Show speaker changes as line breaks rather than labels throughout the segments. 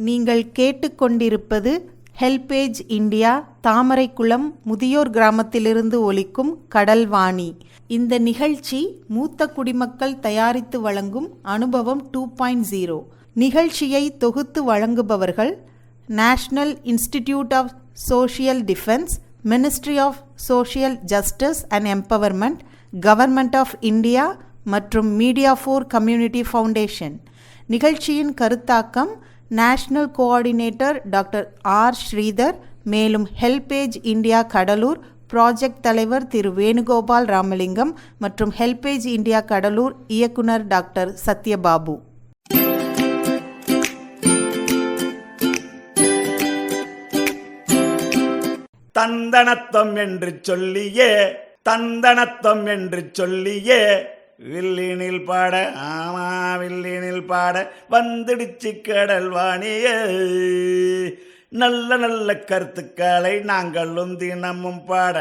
நீங்கள் கேட்டுக்கொண்டிருப்பது HelpAge India Thamaraikulam முதியோர் கிராமத்திலிருந்து ஒலிக்கும் கடல்வாணி. இந்த நிகழ்ச்சி மூத்த குடிமக்கள் தயாரித்து வழங்கும் அனுபவம் 2.0. நிகழ்ச்சியை தொகுத்து வழங்குபவர்கள் National Institute of Social Defence, Ministry of Social Justice and Empowerment, Government of India மற்றும் மீடியா ஃபார் கம்யூனிட்டி ஃபவுண்டேஷன். நிகழ்ச்சியின் கருத்தாக்கம் national coordinator doctor R Sridhar. மேலும் ஹெல்பேஜ் இந்தியா கடலூர் ப்ராஜெக்ட் தலைவர் திரு வேணுகோபால் ராமலிங்கம் மற்றும் ஹெல்பேஜ் இந்தியா கடலூர் இயக்குனர் டாக்டர் சத்யபாபு.
தந்தனத்தம் என்று சொல்லியே தந்தனத்தம் என்று சொல்லியே வில்லினில் பாட, ஆமா வில்லினில் பாட வந்துடுச்சு கடல்வாணியே. நல்ல நல்ல கருத்துக்களை நாங்களும் தினமும் பாட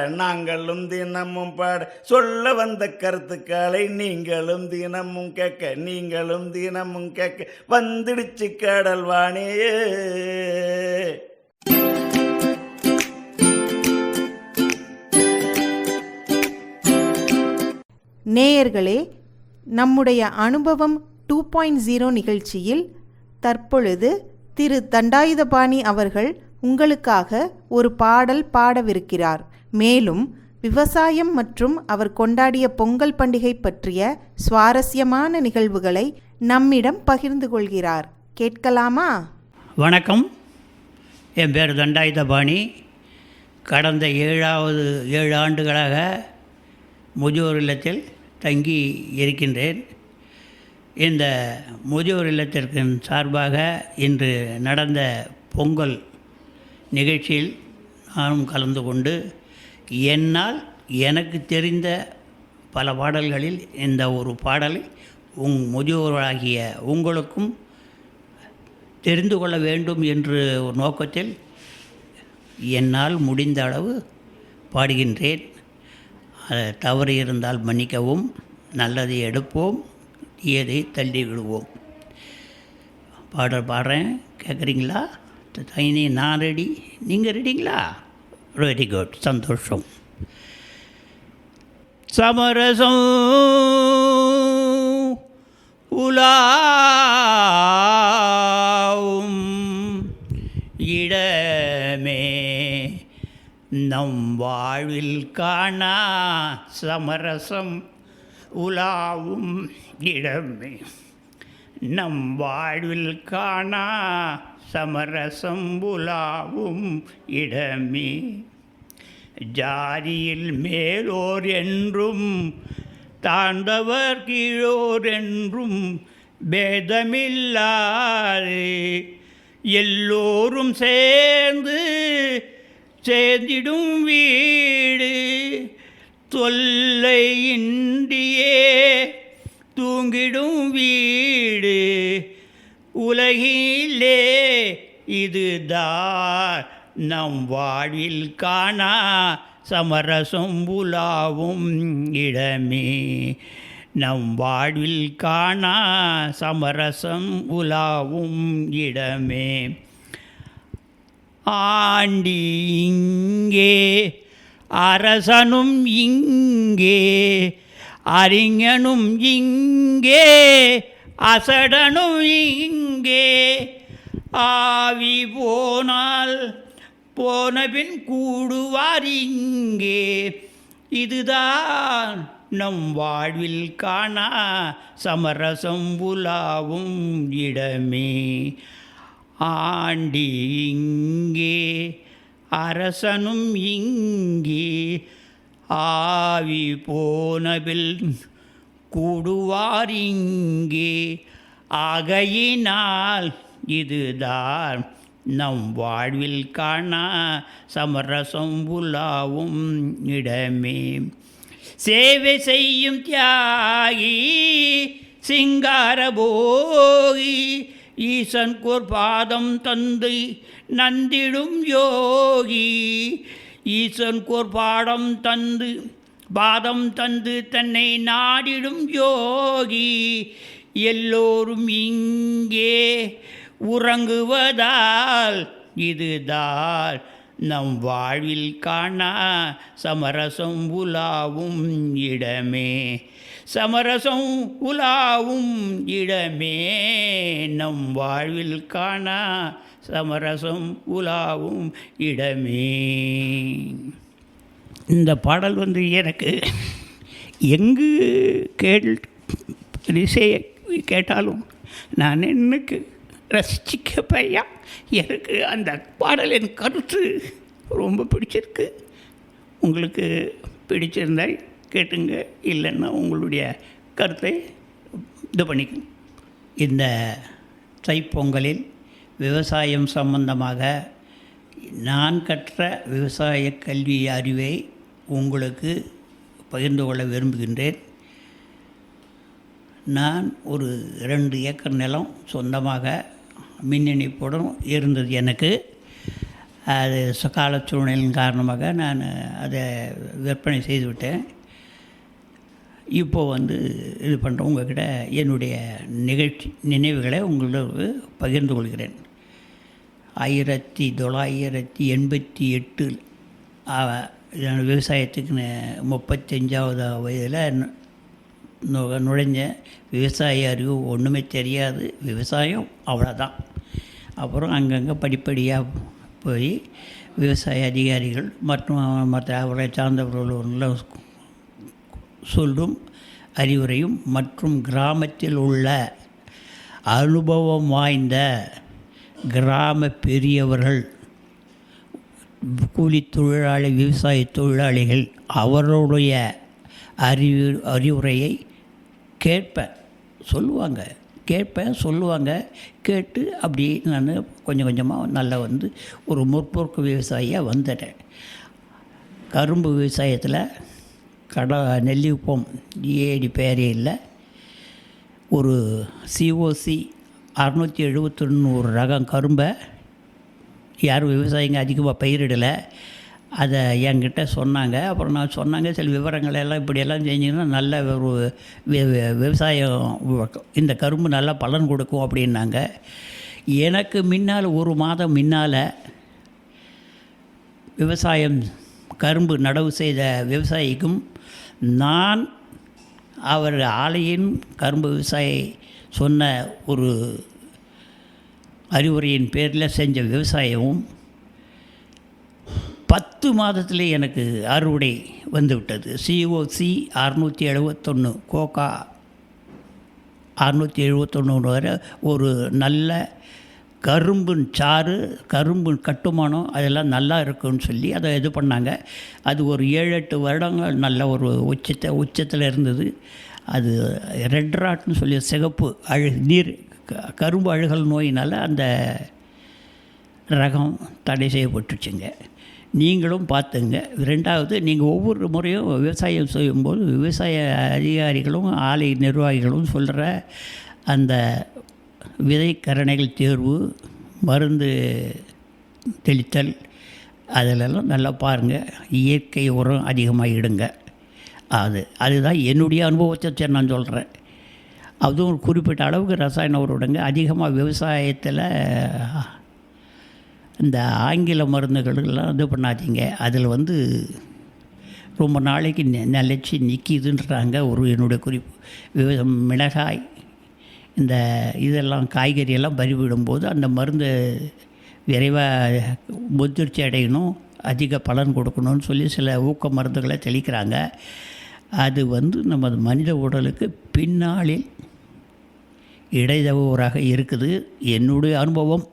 சொல்ல வந்த கருத்துக்களை நீங்களும் தினமும் கேட்க வந்துடுச்சு கடல்வாணியே.
நேயர்களே, நம்முடைய அனுபவம் 2.0 நிகழ்ச்சியில் தற்பொழுது திரு தண்டாயுதபாணி அவர்கள் உங்களுக்காக ஒரு பாடல் பாடவிருக்கிறார். மேலும் விவசாயம் மற்றும் அவர் கொண்டாடிய பொங்கல் பண்டிகை பற்றிய சுவாரஸ்யமான நிகழ்வுகளை நம்மிடம் பகிர்ந்து கொள்கிறார். கேட்கலாமா?
வணக்கம், என் பேர் தண்டாயுதபாணி. கடந்த 7 ஆண்டுகளாக முதியோர் இல்லத்தில் தங்கி இருக்கின்றேன். இந்த முதியோர் இல்லத்திற்கு சார்பாக இன்று நடந்த பொங்கல் நிகழ்ச்சியில் நானும் கலந்து கொண்டு என்னால் எனக்கு தெரிந்த பல பாடல்களில் இந்த ஒரு பாடலை முதியோராகிய உங்களுக்கும் தெரிந்து கொள்ள வேண்டும் என்று ஒரு நோக்கத்தில் என்னால் முடிந்த அளவு பாடுகின்றேன். தவறு இருந்தால் மன்னிக்கவும், நல்லதை எடுப்போம், தீயதை தள்ளி விடுவோம். பாடுறேன், கேட்குறீங்களா? நான் ரெடி, நீங்கள் ரெடிங்களா? வெரி குட், சந்தோஷம். சமரசம் உலாவும் இடமே நம் வாழ்வில் காணா சமரசம் உலாவும் இடமே, நம் வாழ்வில் காணா சமரசம் உலாவும் இடமே. ஜாதியில் மேலோர் என்றும் தாழ்ந்தவர் கீழோர் என்றும் பேதமில்லாது எல்லோரும் சேர்ந்திடும் வீடு, தொல்லையின்றியே தூங்கிடும் வீடு. உலகிலே இதுதான் நம் வாழ்வில் காணா சமரசம் உலாவும் இடமே, நம் வாழ்வில் காணா சமரசம் உலாவும் இடமே. ஆண்டி இங்கே, அரசனும் இங்கே, அறிஞனும் இங்கே, அசடனும் இங்கே. ஆவி போனால் போனபின் கூடுவார் இங்கே. இதுதான் நம் வாழ்வில் காணா சமரசம் உலாவும் இடமே. ஆண்டி இங்கே, அரசனும் இங்கே, ஆவி போனபில் கூடுவார் இங்கே. ஆகையினால் இதுதான் நம் வாழ்வில் காணா சமரசம் உலாவும் இடமே. சேவை செய்யும் தியாகி சிங்கார போகி, ஈசன்கோர் பாதம் தந்து நந்திடும் யோகி. ஈசன்கோர் பாதம் தந்து தன்னை நாடிடும் யோகி. எல்லோரும் இங்கே உறங்குவதால் இதுதான் நம் வாழ்வில் காணா சமரசம் உலாவும் இடமே. சமரசம் உலாவும் இடமே நம் வாழ்வில் காணா சமரசம் உலாவும் இடமே. இந்த பாடல் வந்து எனக்கு எங்கு இசையை கேட்டாலும் நான் எனக்கு ரசிக்க பையா. எனக்கு அந்த பாடலின் கருத்து ரொம்ப பிடிச்சிருக்கு. உங்களுக்கு பிடிச்சிருந்தால் கேட்டுங்க, இல்லைன்னா உங்களுடைய கருத்தை இது பண்ணிக்கணும். இந்த தைப்பொங்கலில் விவசாயம் சம்பந்தமாக நான் கற்ற விவசாய கல்வி அறிவை உங்களுக்கு பகிர்ந்து கொள்ள விரும்புகின்றேன். நான் ஒரு 2 ஏக்கர் நிலம் சொந்தமாக மின் இணைப்புடன் இருந்தது எனக்கு. அது கால சூழ்நிலையின் காரணமாக நான் அதை விற்பனை செய்துவிட்டேன். இப்போது வந்து இது பண்ணுறேன், உங்கள்கிட்ட என்னுடைய நினைவுகளை உங்களுக்கு பகிர்ந்து கொள்கிறேன். 1988 விவசாயத்துக்கு 35வது வயதில் நுழைஞ்ச. விவசாய அறிவு ஒன்றுமே தெரியாது, விவசாயம் அவ்வளோதான். அப்புறம் அங்கங்கே படிப்படியாக போய் விவசாய அதிகாரிகள் மற்றும் மற்ற அவரை சார்ந்தவர்கள் சொல்லும் அறிவுரையும் மற்றும் கிராமத்தில் உள்ள அனுபவம் வாய்ந்த கிராம பெரியவர்கள், கூலி தொழிலாளி, விவசாய தொழிலாளிகள் அவர்களுடைய அறிவுரையை கேட்பேன், சொல்லுவாங்க. கேட்டு அப்படி நான் கொஞ்சம் கொஞ்சமாக நல்லா வந்து ஒரு முற்போக்கு விவசாயியாக வந்துட்டேன். கரும்பு விவசாயத்தில் நெல்லிக்குப்பம் ஏடி பேரையில் ஒரு COC 671 ரகம் கரும்பை யாரும் விவசாயிங்க அதிகமாக பயிரிடலை. அதை என்கிட்ட சொன்னாங்க. அப்புறம் நான் சொன்னாங்க, சில விவரங்களெல்லாம் இப்படியெல்லாம் செஞ்சிங்கன்னா நல்ல ஒரு விவசாயம், இந்த கரும்பு நல்லா பலன் கொடுக்கும் அப்படின்னாங்க. எனக்கு முன்னால் 1 மாதம் முன்னால் விவசாயம் கரும்பு நடவு செய்த விவசாயிக்கும் நான் அவர் ஆலையின் கரும்பு விவசாயி சொன்ன ஒரு அறிவுரையின் பேரில் செஞ்ச விவசாயமும் 10 மாதத்திலே எனக்கு அறுவடை வந்துவிட்டது. COC 671 கோகா 671 வரை ஒரு நல்ல கரும்பின் சாறு, கரும்பு கட்டுமானம் அதெல்லாம் நல்லா இருக்குன்னு சொல்லி அதை இது பண்ணாங்க. அது ஒரு 7-8 வருடங்கள் நல்ல ஒரு உச்சத்தில் இருந்தது. அது ரெட் ராட்னு சொல்லி சிகப்பு கரும்பு அழுகல் நோயினால் அந்த ரகம் தடை செய்யப்பட்டுச்சுங்க. நீங்களும் பார்த்துங்க. 2வது, நீங்கள் ஒவ்வொரு முறையும் விவசாயம் செய்யும்போது விவசாய அதிகாரிகளும் ஆலை நிர்வாகிகளும் சொல்கிற அந்த விதைக்கரணைகள் தேர்வு, மருந்து தெளித்தல் அதிலெல்லாம் நல்லா பாருங்கள். இயற்கை உரம் அதிகமாக இடுங்க. அதுதான் என்னுடைய அனுபவத்தை நான் சொல்கிறேன். அதுவும் ஒரு குறிப்பிட்ட அளவுக்கு ரசாயன உரங்க அதிகமாக விவசாயத்தில் இந்த ஆங்கில மருந்துகளெல்லாம் இது பண்ணாதீங்க. அதில் வந்து ரொம்ப நாளைக்கு நிலச்சி நிற்கிதுன்றாங்க ஒரு என்னுடைய குறிப்பு. மிளகாய், இந்த இதெல்லாம் காய்கறியெல்லாம் பறிவிடும்போது அந்த மருந்து விரைவாக முதிர்ச்சி அடையணும், அதிக பலன் கொடுக்கணும்னு சொல்லி சில ஊக்க மருந்துகளை தெளிக்கிறாங்க. அது வந்து நமது மனித உடலுக்கு பின்னாளில் இடைதவறாக இருக்குது. என்னுடைய அனுபவம்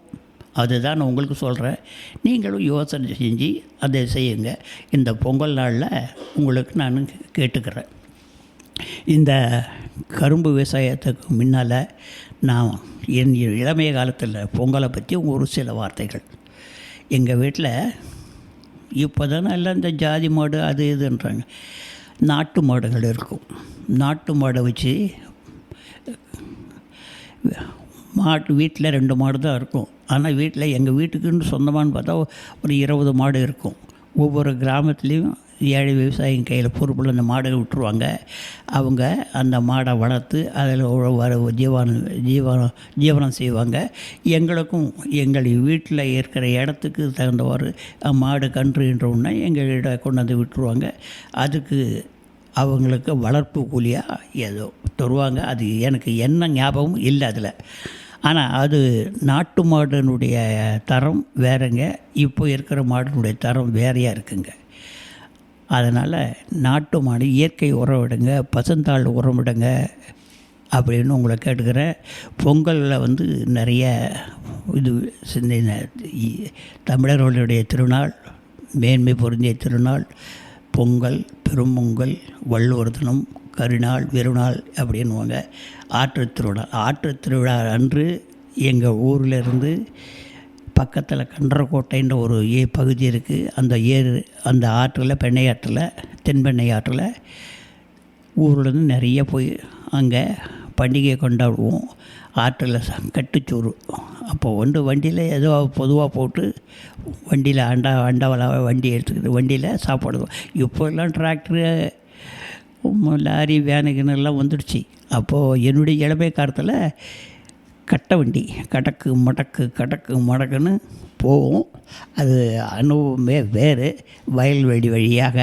அதுதான் நான் உங்களுக்கு சொல்கிறேன். நீங்களும் யோசனை செஞ்சு அதை செய்யுங்க. இந்த பொங்கல் நாளில் உங்களுக்கு நான் கேட்டுக்கிறேன். இந்த கரும்பு விவசாயத்துக்கு முன்னால் நான் என் இளமைய காலத்தில் பொங்கலை பற்றி ஒரு சில வார்த்தைகள். எங்கள் வீட்டில் இப்போ தானே எல்லாம் இந்த ஜாதி மாடு அது இதுன்றாங்க. நாட்டு மாடுகள் இருக்கும். நாட்டு மாடை வச்சு வீட்டில் 2 மாடு தான் இருக்கும். ஆனால் வீட்டில் எங்கள் வீட்டுக்குன்னு சொந்தமானு பார்த்தா ஒரு 20 மாடு இருக்கும். ஒவ்வொரு கிராமத்துலேயும் ஏழை விவசாயிங்க கையில் பொறுப்பில் அந்த மாடை விட்டுருவாங்க. அவங்க அந்த மாடை வளர்த்து அதில் வர ஜீவனம் செய்வாங்க. எங்களுக்கும் எங்கள் வீட்டில் இருக்கிற இடத்துக்கு தகுந்தவாறு மாடு கன்றுன்றவுடனே எங்கள்கிட்ட கொண்டு வந்து விட்டுருவாங்க. அதுக்கு அவங்களுக்கு வளர்ப்பு கூலியாக ஏதோ தருவாங்க. அது எனக்கு என்ன ஞாபகம் இல்லை அதில். ஆனால் அது நாட்டு மாடனுடைய தரம் வேறுங்க, இப்போ இருக்கிற மாடனுடைய தரம் வேறையாக இருக்குங்க. அதனால் நாட்டு மாடு இயற்கை உரம் விடுங்க, பசுந்தாள் உரம் விடுங்க அப்படின்னு உங்களை கேட்டுக்கிறேன். பொங்கலில் நிறைய இது தமிழர்களுடைய திருநாள், மேன்மை பொருந்திய திருநாள் பொங்கல், பெரும்பொங்கல், வள்ளுவர் தினம், கருநாள், வெறுநாள் அப்படின்வாங்க. ஆற்றுத் திருவிழா அன்று எங்கள் ஊரில் பக்கத்தில் கன்றக்கோட்டைன்ற ஒரு பகுதி இருக்குது. அந்த ஆற்றில் பெண்ணை ஆற்றில் தென்பெண்ணை ஆற்றில் ஊர்லேருந்து நிறைய போய் அங்கே பண்டிகையை கொண்டாடுவோம். ஆற்றில் கட்டுச்சோறு அப்போ வண்டியில் ஏதோ பொதுவாக போட்டு வண்டியில் அண்டாவலாக வண்டி எடுத்துக்கிட்டு வண்டியில் சாப்பிடுவோம். இப்போல்லாம் டிராக்டரு, லாரி, வேனுக்குன்னெல்லாம் வந்துடுச்சு. அப்போது என்னுடைய இளமை காலத்தில் கட்டை வண்டி கடக்கு மடக்குன்னு போவோம். அது அனுபவமே வேறு. வயல்வெளி வழியாக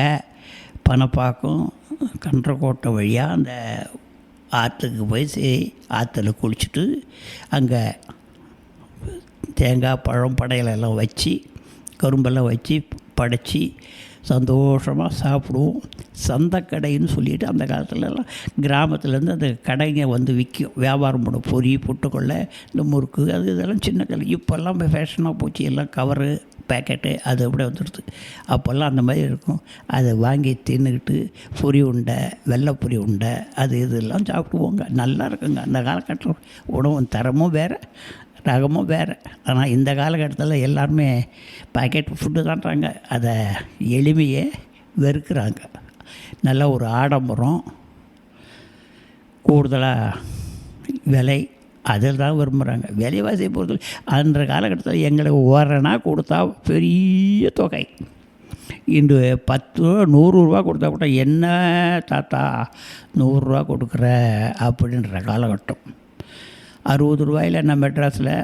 பணப்பாக்கம் கன்றக்கோட்டை வழியாக அந்த ஆற்றுக்கு போய் ஆற்றுல குளிச்சுட்டு அங்கே தேங்காய், பழம், படையலெல்லாம் வச்சு கரும்பெல்லாம் வச்சு படைச்சி சந்தோஷமாக சாப்பிடுவோம். சந்தைக்கடைன்னு சொல்லிவிட்டு அந்த காலத்துலலாம் கிராமத்துலேருந்து அந்த கடைங்க விற்கும், வியாபாரம் பண்ணும். பொரி, பொட்டுக்கொள்ளை, இந்த முறுக்கு, அது இதெல்லாம் சின்ன கடை. இப்போல்லாம் ஃபேஷனாக போச்சு, எல்லாம் கவரு, பேக்கெட்டு, அது அப்படியே வந்துடுது. அப்போல்லாம் அந்த மாதிரி இருக்கும். அதை வாங்கி தின்னுக்கிட்டு பொரி உண்டை, வெள்ளைப்பொரி உண்டை, அது இதெல்லாம் சாப்பிடுவோங்க. நல்லா இருக்குங்க. அந்த காலகட்டம் உணவு தரமும் வேறு, ரகமும் வேறு. ஆனால் இந்த காலகட்டத்தில் எல்லாருமே பாக்கெட் ஃபுட்டு தான்றாங்க. அதை எளிமையை வெறுக்கிறாங்க. நல்ல ஒரு ஆடம்பரம், கூடுதலாக விலை, அதில் தான் விரும்புகிறாங்க. விலைவாசியை பொறுத்து அந்த காலகட்டத்தில் எங்களுக்கு ஓரணா கொடுத்தா பெரிய தொகை. இன்று 10 ரூபா 100 ரூபா கொடுத்தா கூட என்ன தாத்தா 100 ரூபா கொடுக்குற அப்படின்ற காலகட்டம். 60 ரூபாயில் நான் மெட்ராஸில்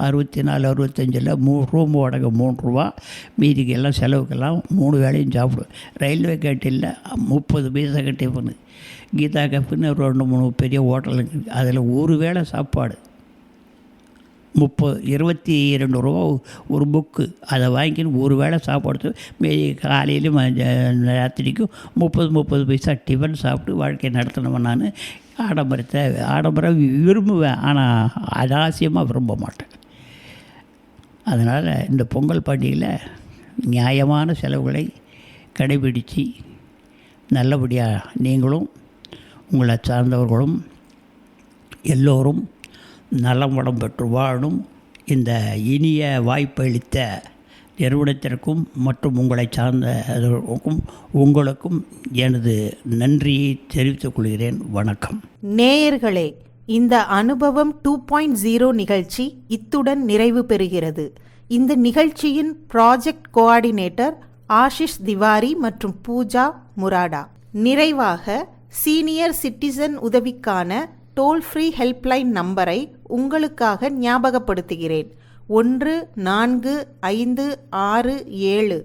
64, 65 ரூம் வாடகை 3 ரூபா. மீதிக்கு எல்லாம் செலவுக்கெல்லாம் 3 வேளையும் சாப்பிடுவேன். ரயில்வே கேட்டில் 30 பைசா டிஃபனு, கீதா கஃப்னு 2-3 பெரிய ஹோட்டலுங்க. அதில் ஒரு வேளை சாப்பாடு 22 ரூபா ஒரு புக்கு. அதை வாங்கின்னு ஒரு வேளை சாப்பாடு. மீதி காலையிலும் ராத்திரிக்கும் 30 பைசா டிஃபன் சாப்பிட்டு வாழ்க்கையை நடத்தினவன் நான். ஆடம்பரம் விரும்புவேன், ஆனால் அனாவசியமாக விரும்ப மாட்டேன். அதனால் இந்த பொங்கல் பண்டிகையில் நியாயமான செலவுகளை கடைபிடித்து நல்லபடியாக நீங்களும் உங்களை சார்ந்தவர்களும் எல்லோரும் நலம் வளம் பெற்று வாழும் இந்த இனிய வாய்ப்பளித்த நிறுவனத்திற்கும் மற்றும் உங்களை சார்ந்தவர்களுக்கும் உங்களுக்கும் எனது நன்றியை தெரிவித்துக் கொள்கிறேன். வணக்கம்.
நேயர்களே, இந்த அனுபவம் 2.0 நிகழ்ச்சி இத்துடன் நிறைவு பெறுகிறது. இந்த நிகழ்ச்சியின் ப்ராஜெக்ட் கோஆர்டினேட்டர் ஆஷிஷ் திவாரி மற்றும் பூஜா முராடா. நிறைவாக சீனியர் சிட்டிசன் உதவிக்கான டோல் ஃப்ரீ ஹெல்ப்லைன் நம்பரை உங்களுக்காக ஞாபகப்படுத்துகிறேன். 145667.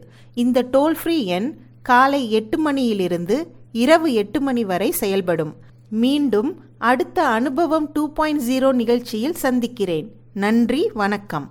இந்த டோல் ஃப்ரீ எண் காலை 8 மணியிலிருந்து இரவு 8 மணி வரை செயல்படும். மீண்டும் அடுத்த அனுபவம் 2.0 நிகழ்ச்சியில் சந்திக்கிறேன். நன்றி, வணக்கம்.